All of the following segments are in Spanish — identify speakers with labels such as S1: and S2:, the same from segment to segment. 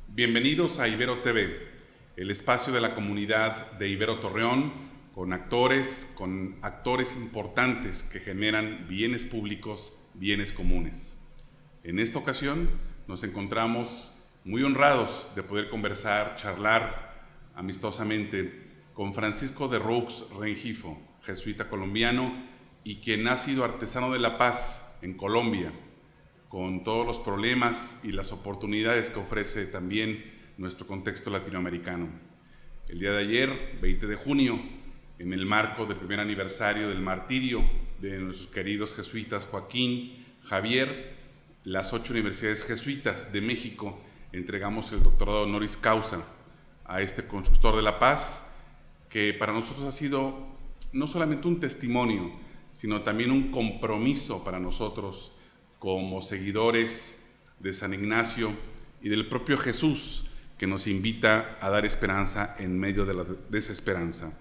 S1: Bienvenidos a Ibero TV, el espacio de la comunidad de Ibero Torreón, con actores importantes que generan bienes públicos, bienes comunes. En esta ocasión nos encontramos muy honrados de poder conversar, charlar amistosamente con Francisco de Roux Rengifo, jesuita colombiano y quien ha sido artesano de la paz en Colombia, con todos los problemas y las oportunidades que ofrece también nuestro contexto latinoamericano. El día de ayer, 20 de junio, en el marco del primer aniversario del martirio de nuestros queridos jesuitas Joaquín, Javier, las 8 universidades jesuitas de México entregamos el doctorado honoris causa a este constructor de la paz, que para nosotros ha sido no solamente un testimonio, sino también un compromiso para nosotros como seguidores de San Ignacio y del propio Jesús, que nos invita a dar esperanza en medio de la desesperanza.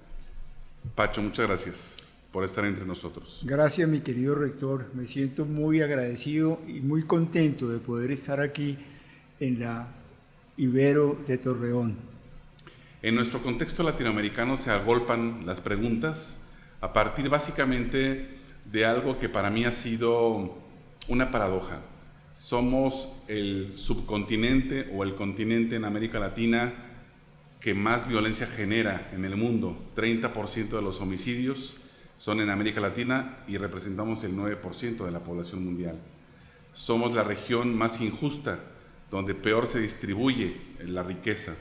S1: Pacho, muchas gracias por estar entre nosotros.
S2: Gracias, mi querido rector. Me siento muy agradecido y muy contento de poder estar aquí en la Ibero de Torreón.
S1: En nuestro contexto latinoamericano se agolpan las preguntas a partir básicamente de algo que para mí ha sido una paradoja. Somos el subcontinente o el continente en América Latina que más violencia genera en el mundo. 30% de los homicidios son en América Latina y representamos el 9% de la población mundial. Somos la región más injusta, donde peor se distribuye la riqueza,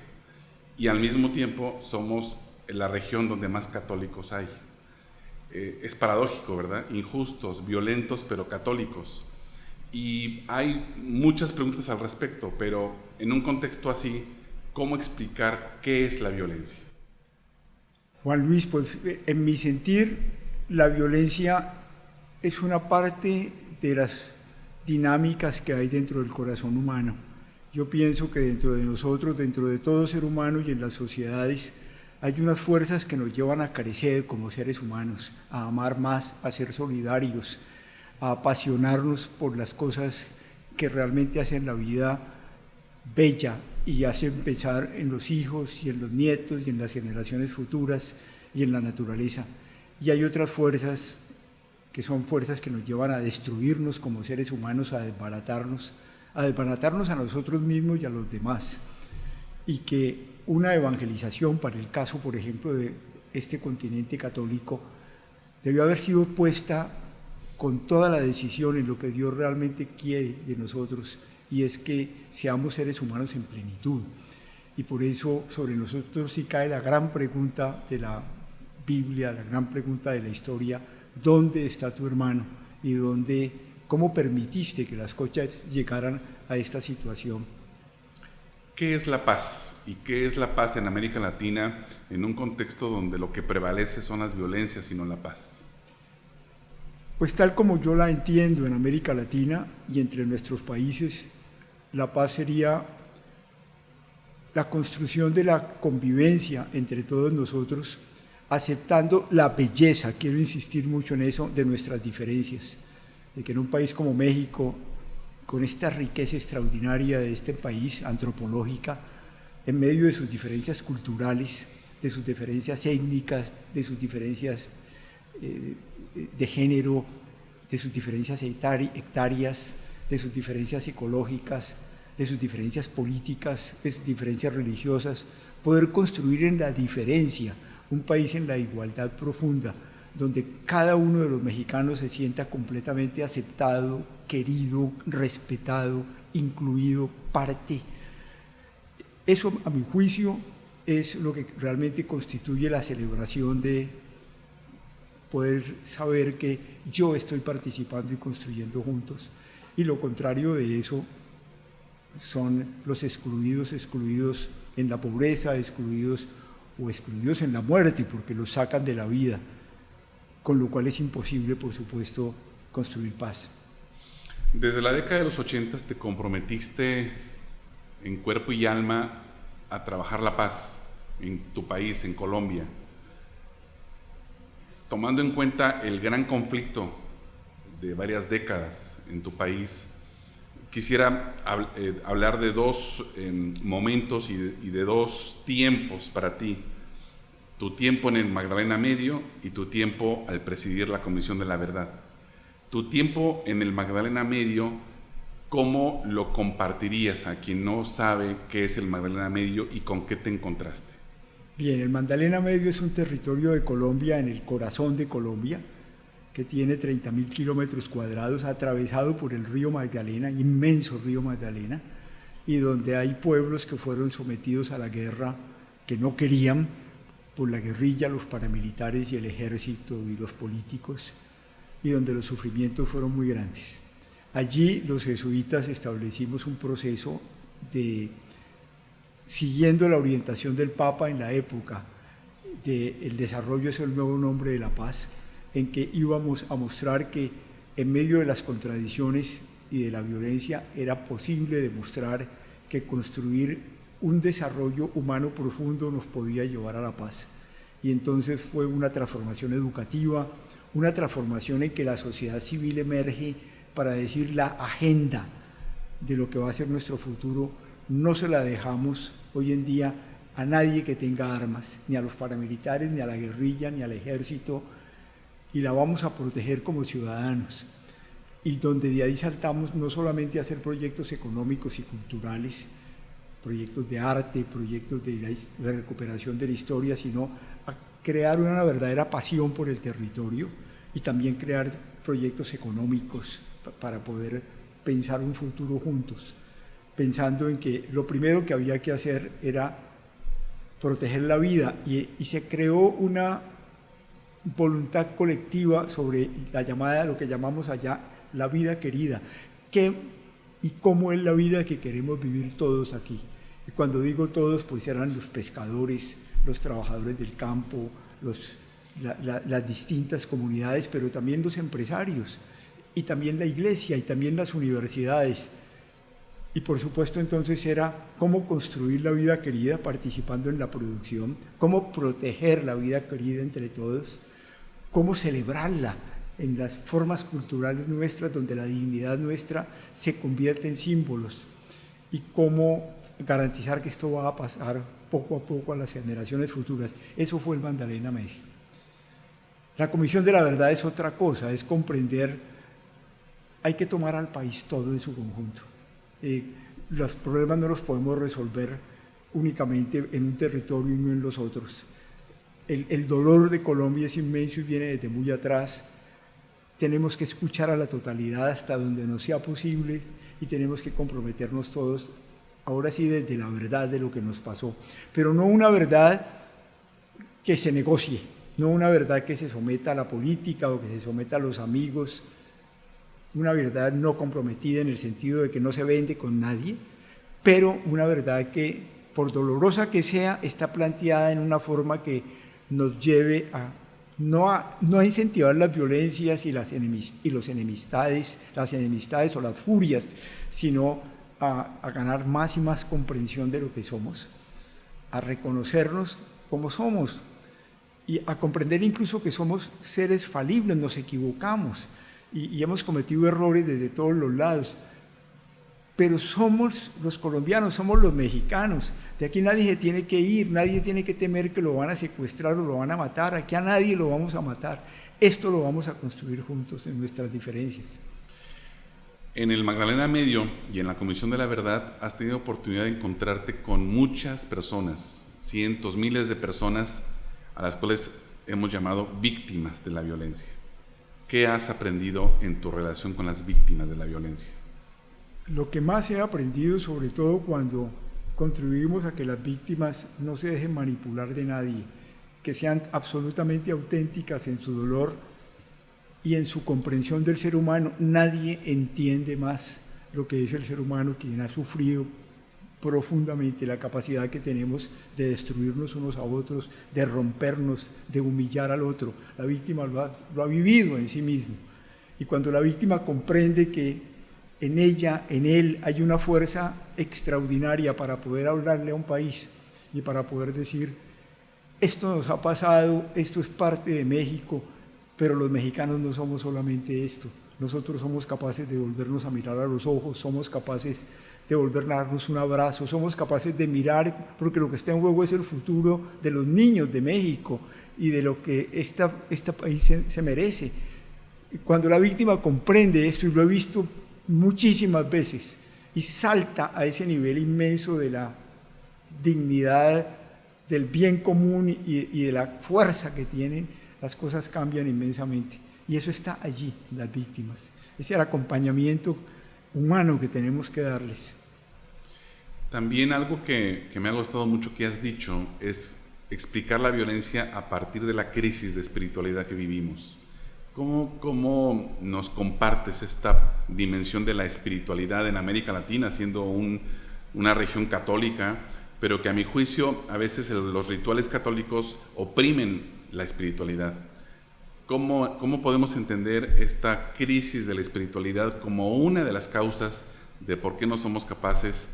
S1: y al mismo tiempo somos la región donde más católicos hay. Es paradójico, ¿verdad? Injustos, violentos, pero católicos. Y hay muchas preguntas al respecto, pero en un contexto así, ¿cómo explicar qué es la violencia?
S2: Juan Luis, pues en mi sentir, la violencia es una parte de las dinámicas que hay dentro del corazón humano. Yo pienso que dentro de nosotros, dentro de todo ser humano y en las sociedades, hay unas fuerzas que nos llevan a crecer como seres humanos, a amar más, a ser solidarios, a apasionarnos por las cosas que realmente hacen la vida bella y hacen pensar en los hijos y en los nietos y en las generaciones futuras y en la naturaleza. Y hay otras fuerzas que son fuerzas que nos llevan a destruirnos como seres humanos, a desbaratarnos a nosotros mismos y a los demás. Y que una evangelización, para el caso, por ejemplo, de este continente católico, debió haber sido puesta con toda la decisión en lo que Dios realmente quiere de nosotros, y es que seamos seres humanos en plenitud. Y por eso sobre nosotros sí cae la gran pregunta de la Biblia, la gran pregunta de la historia: ¿dónde está tu hermano? Y ¿cómo permitiste que las cosas llegaran a esta situación?
S1: ¿Qué es la paz? ¿Y qué es la paz en América Latina en un contexto donde lo que prevalece son las violencias y no la paz?
S2: Pues tal como yo la entiendo en América Latina y entre nuestros países, la paz sería la construcción de la convivencia entre todos nosotros, aceptando la belleza, quiero insistir mucho en eso, de nuestras diferencias, de que en un país como México, con esta riqueza extraordinaria de este país, antropológica, en medio de sus diferencias culturales, de sus diferencias étnicas, de sus diferencias de género, de sus diferencias hectáreas, de sus diferencias ecológicas, de sus diferencias políticas, de sus diferencias religiosas, poder construir en la diferencia un país en la igualdad profunda, donde cada uno de los mexicanos se sienta completamente aceptado, querido, respetado, incluido, parte. Eso, a mi juicio, es lo que realmente constituye la celebración de poder saber que yo estoy participando y construyendo juntos. Y lo contrario de eso son los excluidos en la pobreza, excluidos en la muerte, porque los sacan de la vida, con lo cual es imposible, por supuesto, construir paz.
S1: Desde la década de los 80 te comprometiste en cuerpo y alma a trabajar la paz en tu país, en Colombia, tomando en cuenta el gran conflicto de varias décadas en tu país, quisiera hablar de dos momentos y de dos tiempos para ti. Tu tiempo en el Magdalena Medio y tu tiempo al presidir la Comisión de la Verdad. Tu tiempo en el Magdalena Medio, ¿cómo lo compartirías a quien no sabe qué es el Magdalena Medio y con qué te encontraste?
S2: Bien, el Magdalena Medio es un territorio de Colombia, en el corazón de Colombia, que tiene 30.000 kilómetros cuadrados, atravesado por el río Magdalena, inmenso río Magdalena, y donde hay pueblos que fueron sometidos a la guerra que no querían, por la guerrilla, los paramilitares y el ejército y los políticos, y donde los sufrimientos fueron muy grandes. Allí los jesuitas establecimos un proceso de, siguiendo la orientación del Papa en la época, de el desarrollo es el nuevo nombre de la paz, en que íbamos a mostrar que en medio de las contradicciones y de la violencia era posible demostrar que construir un desarrollo humano profundo nos podía llevar a la paz. Y entonces fue una transformación educativa, una transformación en que la sociedad civil emerge para decir la agenda de lo que va a ser nuestro futuro. No se la dejamos hoy en día a nadie que tenga armas, ni a los paramilitares, ni a la guerrilla, ni al ejército, y la vamos a proteger como ciudadanos. Y donde de ahí saltamos no solamente a hacer proyectos económicos y culturales, proyectos de arte, proyectos de recuperación de la historia, sino a crear una verdadera pasión por el territorio y también crear proyectos económicos para poder pensar un futuro juntos, pensando en que lo primero que había que hacer era proteger la vida y se creó una voluntad colectiva sobre la llamada, lo que llamamos allá, la vida querida. ¿Qué y cómo es la vida que queremos vivir todos aquí? Y cuando digo todos, pues eran los pescadores, los trabajadores del campo, las distintas comunidades, pero también los empresarios, y también la iglesia, y también las universidades. Y por supuesto entonces era cómo construir la vida querida participando en la producción, cómo proteger la vida querida entre todos, cómo celebrarla en las formas culturales nuestras, donde la dignidad nuestra se convierte en símbolos, y cómo garantizar que esto va a pasar poco a poco a las generaciones futuras. Eso fue el Magdalena Medio. La Comisión de la Verdad es otra cosa, es comprender, hay que tomar al país todo en su conjunto. Los problemas no los podemos resolver únicamente en un territorio y no en los otros. El dolor de Colombia es inmenso y viene desde muy atrás. Tenemos que escuchar a la totalidad hasta donde nos sea posible y tenemos que comprometernos todos, ahora sí, desde la verdad de lo que nos pasó, pero no una verdad que se negocie, no una verdad que se someta a la política o que se someta a los amigos, una verdad no comprometida en el sentido de que no se vende con nadie, pero una verdad que, por dolorosa que sea, está planteada en una forma que nos lleve a no incentivar las violencias y las enemistades o las furias, sino a ganar más y más comprensión de lo que somos, a reconocernos como somos y a comprender incluso que somos seres falibles, nos equivocamos y hemos cometido errores desde todos los lados, pero somos los colombianos, somos los mexicanos. De aquí nadie se tiene que ir, nadie tiene que temer que lo van a secuestrar o lo van a matar. Aquí a nadie lo vamos a matar. Esto lo vamos a construir juntos en nuestras diferencias.
S1: En el Magdalena Medio y en la Comisión de la Verdad has tenido oportunidad de encontrarte con muchas personas, cientos, miles de personas a las cuales hemos llamado víctimas de la violencia. ¿Qué has aprendido en tu relación con las víctimas de la violencia?
S2: Lo que más he aprendido, sobre todo cuando contribuimos a que las víctimas no se dejen manipular de nadie, que sean absolutamente auténticas en su dolor y en su comprensión del ser humano. Nadie entiende más lo que es el ser humano, quien ha sufrido profundamente la capacidad que tenemos de destruirnos unos a otros, de rompernos, de humillar al otro. La víctima lo ha vivido en sí mismo. Y cuando la víctima comprende que en ella, en él, hay una fuerza extraordinaria para poder hablarle a un país, y para poder decir, esto nos ha pasado, esto es parte de México, pero los mexicanos no somos solamente esto. Nosotros somos capaces de volvernos a mirar a los ojos, somos capaces de volver a darnos un abrazo, somos capaces de mirar, porque lo que está en juego es el futuro de los niños de México y de lo que este país se merece. Cuando la víctima comprende esto, y lo he visto muchísimas veces, y salta a ese nivel inmenso de la dignidad, del bien común y de la fuerza que tienen, las cosas cambian inmensamente. Y eso está allí, en las víctimas. Ese es el acompañamiento humano que tenemos que darles.
S1: También algo que me ha gustado mucho que has dicho es explicar la violencia a partir de la crisis de espiritualidad que vivimos. ¿Cómo nos compartes esta dimensión de la espiritualidad en América Latina, siendo una región católica, pero que a mi juicio a veces los rituales católicos oprimen la espiritualidad? ¿Cómo podemos entender esta crisis de la espiritualidad como una de las causas de por qué no somos capaces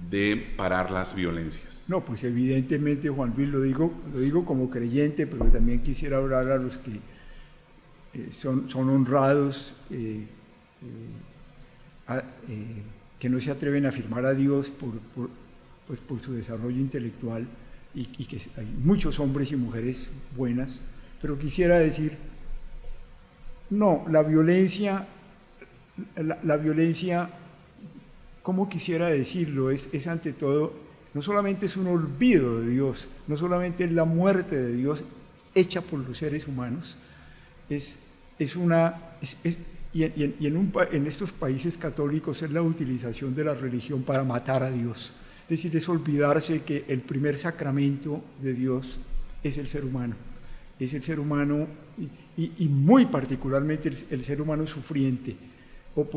S1: de parar las violencias?
S2: No, pues evidentemente, Juan Luis, lo digo como creyente, pero también quisiera hablar a los que son honrados, que no se atreven a afirmar a Dios por su desarrollo intelectual, y que hay muchos hombres y mujeres buenas, pero quisiera decir, no, la violencia, ¿cómo quisiera decirlo? Es ante todo, no solamente es un olvido de Dios, no solamente es la muerte de Dios hecha por los seres humanos, en estos países católicos es la utilización de la religión para matar a Dios. Es decir, es olvidarse que el primer sacramento de Dios es el ser humano. Es el ser humano, y muy particularmente el ser humano sufriente, o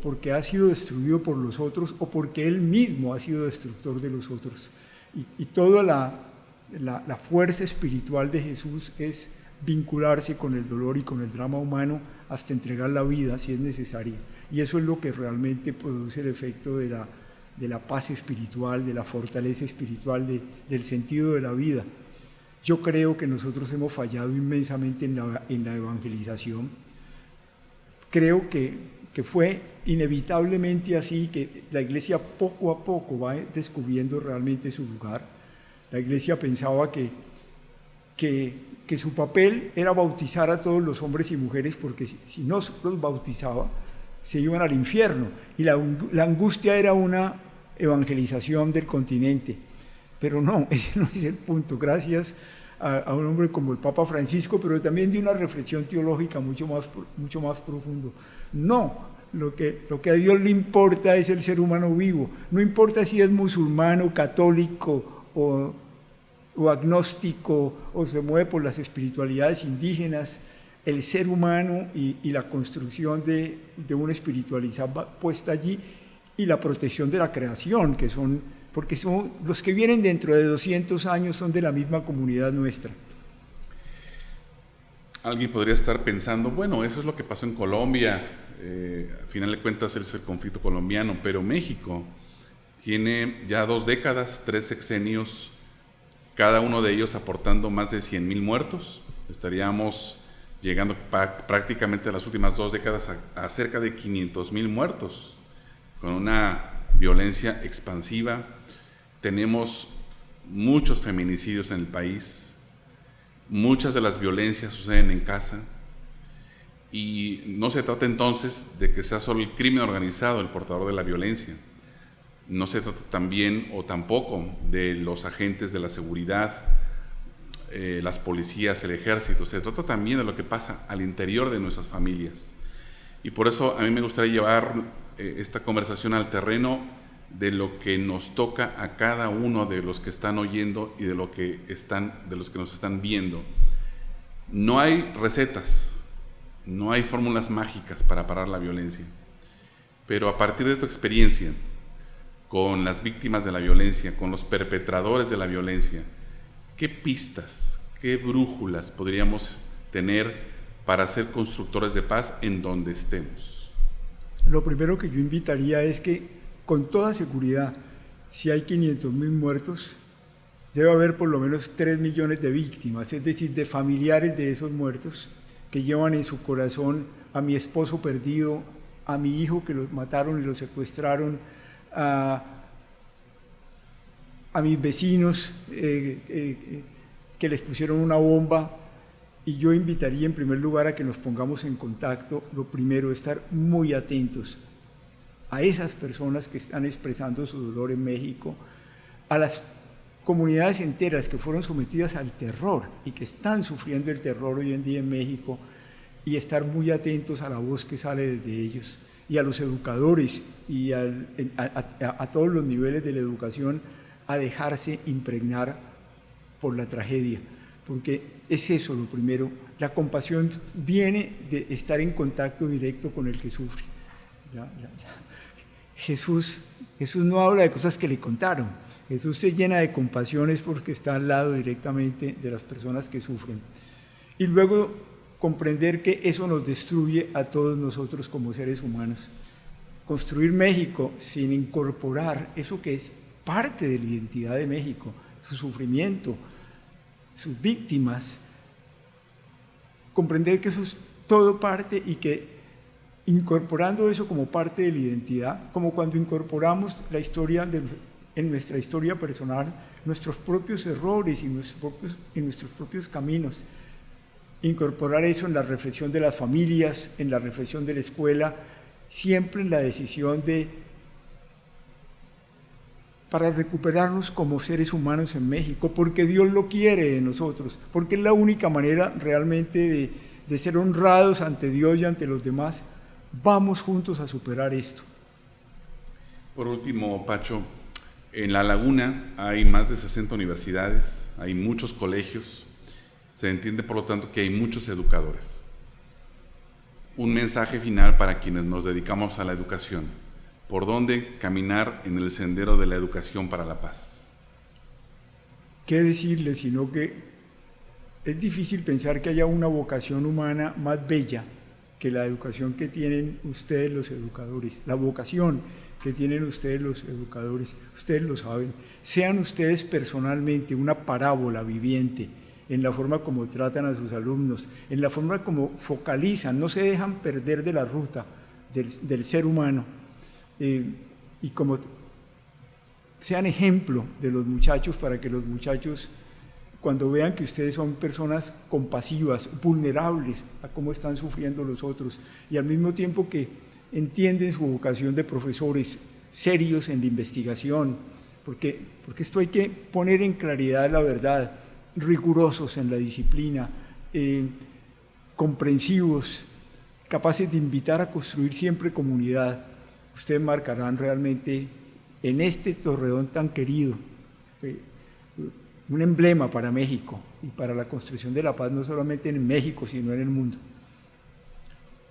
S2: porque ha sido destruido por los otros, o porque él mismo ha sido destructor de los otros. Y toda la fuerza espiritual de Jesús es vincularse con el dolor y con el drama humano hasta entregar la vida si es necesaria. Y eso es lo que realmente produce el efecto de la paz espiritual, de la fortaleza espiritual, del sentido de la vida. Yo creo que nosotros hemos fallado inmensamente en la evangelización. Creo que fue inevitablemente así, que la Iglesia poco a poco va descubriendo realmente su lugar. La Iglesia pensaba que su papel era bautizar a todos los hombres y mujeres, porque si no los bautizaba, se iban al infierno. Y la angustia era una evangelización del continente. Pero no, ese no es el punto. Gracias a un hombre como el Papa Francisco, pero también de una reflexión teológica mucho más profundo. No, lo que a Dios le importa es el ser humano vivo. No importa si es musulmán, católico o agnóstico, o se mueve por las espiritualidades indígenas. El ser humano y la construcción de una espiritualidad puesta allí, y la protección de la creación, porque son los que vienen dentro de 200 años, son de la misma comunidad nuestra.
S1: Alguien podría estar pensando, bueno, eso es lo que pasó en Colombia, al final de cuentas es el conflicto colombiano, pero México tiene ya 2 décadas, 3 sexenios, cada uno de ellos aportando más de 100,000 muertos. Estaríamos llegando prácticamente a las últimas 2 décadas a cerca de 500,000 muertos, con una violencia expansiva. Tenemos muchos feminicidios en el país, muchas de las violencias suceden en casa, y no se trata entonces de que sea solo el crimen organizado el portador de la violencia. No se trata también o tampoco de los agentes de la seguridad, las policías, el ejército. Se trata también de lo que pasa al interior de nuestras familias. Y por eso a mí me gustaría llevar esta conversación al terreno de lo que nos toca a cada uno de los que están oyendo y de los que nos están viendo. No hay recetas, no hay fórmulas mágicas para parar la violencia, pero a partir de tu experiencia con las víctimas de la violencia, con los perpetradores de la violencia, ¿qué pistas, qué brújulas podríamos tener para ser constructores de paz en donde estemos?
S2: Lo primero que yo invitaría es que, con toda seguridad, si hay 500,000 muertos, debe haber por lo menos 3 millones de víctimas, es decir, de familiares de esos muertos que llevan en su corazón a mi esposo perdido, a mi hijo que lo mataron y lo secuestraron, a mis vecinos que les pusieron una bomba. Y yo invitaría en primer lugar a que nos pongamos en contacto. Lo primero, estar muy atentos a esas personas que están expresando su dolor en México, a las comunidades enteras que fueron sometidas al terror y que están sufriendo el terror hoy en día en México, y estar muy atentos a la voz que sale desde ellos, y a los educadores y a todos los niveles de la educación, a dejarse impregnar por la tragedia, porque es eso lo primero. La compasión viene de estar en contacto directo con el que sufre. Jesús no habla de cosas que le contaron. Jesús se llena de compasión es porque está al lado directamente de las personas que sufren. Y luego comprender que eso nos destruye a todos nosotros como seres humanos. Construir México sin incorporar eso que es parte de la identidad de México, su sufrimiento, sus víctimas, comprender que eso es todo parte y que incorporando eso como parte de la identidad, como cuando incorporamos la historia en nuestra historia personal, nuestros propios errores y nuestros propios caminos, incorporar eso en la reflexión de las familias, en la reflexión de la escuela, siempre en la decisión para recuperarnos como seres humanos en México, porque Dios lo quiere de nosotros, porque es la única manera realmente de ser honrados ante Dios y ante los demás. Vamos juntos a superar esto.
S1: Por último, Pacho, en La Laguna hay más de 60 universidades, hay muchos colegios, se entiende por lo tanto que hay muchos educadores. Un mensaje final para quienes nos dedicamos a la educación. ¿Por dónde caminar en el sendero de la educación para la paz?
S2: ¿Qué decirles sino que es difícil pensar que haya una vocación humana más bella que la educación que tienen ustedes los educadores, la vocación que tienen ustedes los educadores, ustedes lo saben. Sean ustedes personalmente una parábola viviente en la forma como tratan a sus alumnos, en la forma como focalizan, no se dejan perder de la ruta del ser humano, y como sean ejemplo de los muchachos para que los muchachos, cuando vean que ustedes son personas compasivas, vulnerables a cómo están sufriendo los otros, y al mismo tiempo que entienden su vocación de profesores serios en la investigación, porque esto hay que poner en claridad la verdad, rigurosos en la disciplina, comprensivos, capaces de invitar a construir siempre comunidad. Ustedes marcarán realmente en este Torreón tan querido un emblema para México y para la construcción de la paz, no solamente en México, sino en el mundo.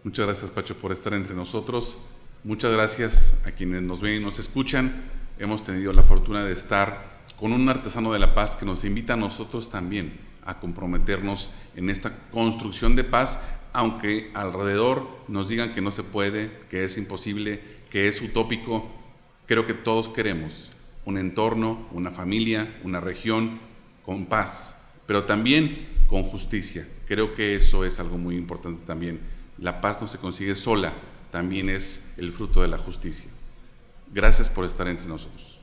S1: Muchas gracias, Pacho, por estar entre nosotros. Muchas gracias a quienes nos ven y nos escuchan. Hemos tenido la fortuna de estar con un artesano de la paz que nos invita a nosotros también a comprometernos en esta construcción de paz, aunque alrededor nos digan que no se puede, que es imposible, que es utópico. Creo que todos queremos un entorno, una familia, una región con paz, pero también con justicia. Creo que eso es algo muy importante también. La paz no se consigue sola, también es el fruto de la justicia. Gracias por estar entre nosotros.